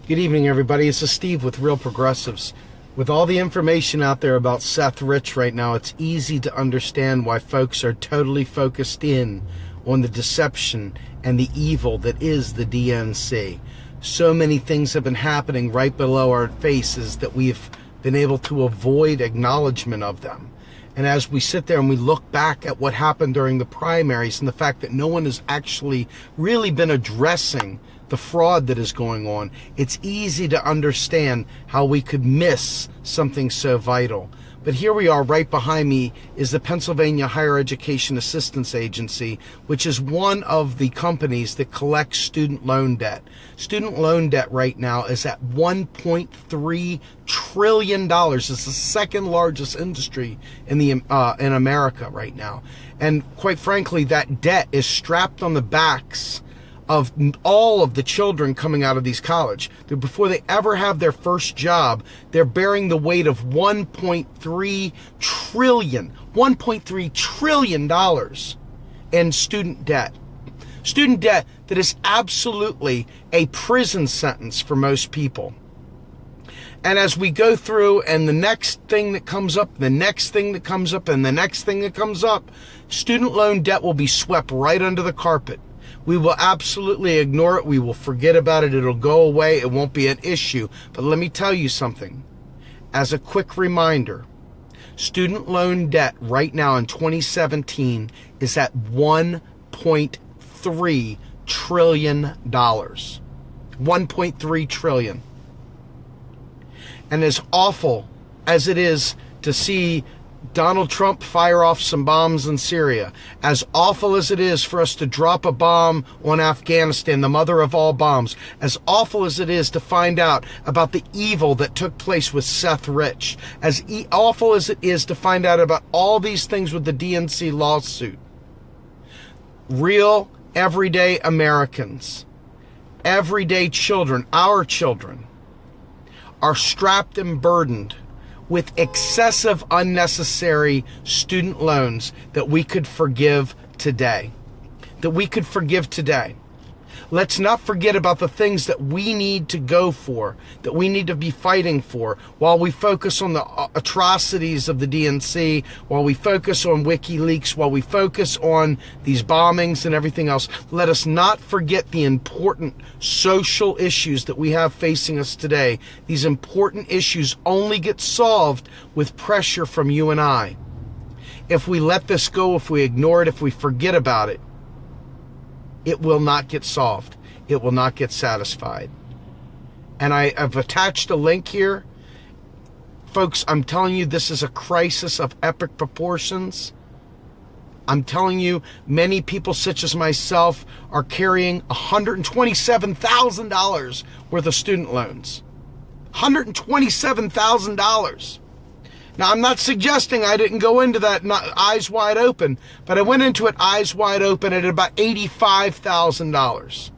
Good evening, everybody. This is Steve with Real Progressives. With all the information out there about Seth Rich right now, it's easy to understand why folks are totally focused in on the deception and the evil that is the DNC. So many things have been happening right below our faces that we've been able to avoid acknowledgement of them. And as we sit there and we look back at what happened during the primaries and the fact that no one has actually really been addressing the fraud that is going on, it's easy to understand how we could miss something so vital. But here we are, right behind me is the Pennsylvania Higher Education Assistance Agency, which is one of the companies that collects student loan debt. Student loan debt right now is at $1.3 trillion. It's the second largest industry in America right now. And quite frankly, that debt is strapped on the backs of all of the children coming out of these college. Before they ever have their first job, they're bearing the weight of $1.3 trillion in student debt. Student debt that is absolutely a prison sentence for most people. And as we go through and the next thing that comes up, the next thing that comes up, and the next thing that comes up, student loan debt will be swept right under the carpet. We will absolutely ignore it. We will forget about it. It'll go away. It won't be an issue. But let me tell you something. As a quick reminder, student loan debt right now in 2017 is at $1.3 trillion. $1.3 trillion. And as awful as it is to see Donald Trump fire off some bombs in Syria, as awful as it is for us to drop a bomb on Afghanistan, the mother of all bombs, as awful as it is to find out about the evil that took place with Seth Rich, as awful as it is to find out about all these things with the DNC lawsuit, real everyday Americans, everyday children, our children, are strapped and burdened with excessive, unnecessary student loans that we could forgive today. Let's not forget about the things that we need to go for, that we need to be fighting for, while we focus on the atrocities of the DNC, while we focus on WikiLeaks, while we focus on these bombings and everything else. Let us not forget the important social issues that we have facing us today. These important issues only get solved with pressure from you and I. If we let this go, if we ignore it, if we forget about it, it will not get solved. It will not get satisfied. And I've attached a link here. Folks, I'm telling you, this is a crisis of epic proportions. I'm telling you, many people such as myself are carrying $127,000 worth of student loans. $127,000. Now, I'm not suggesting I didn't go into that eyes wide open, but I went into it eyes wide open at about $85,000.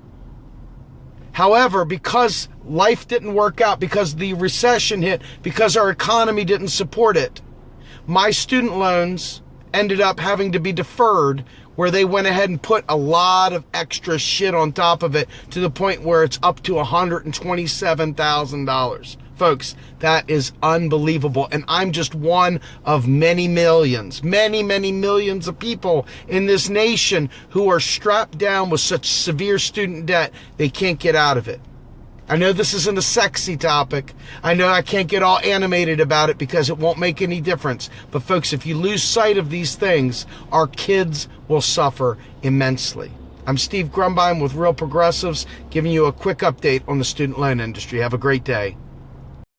However, because life didn't work out, because the recession hit, because our economy didn't support it, my student loans ended up having to be deferred, where they went ahead and put a lot of extra shit on top of it to the point where it's up to $127,000. Folks, that is unbelievable. And I'm just one of many millions, many millions of people in this nation who are strapped down with such severe student debt, they can't get out of it. I know this isn't a sexy topic. I know I can't get all animated about it because it won't make any difference. But folks, if you lose sight of these things, our kids will suffer immensely. I'm Steve Grumbine with Real Progressives, giving you a quick update on the student loan industry. Have a great day.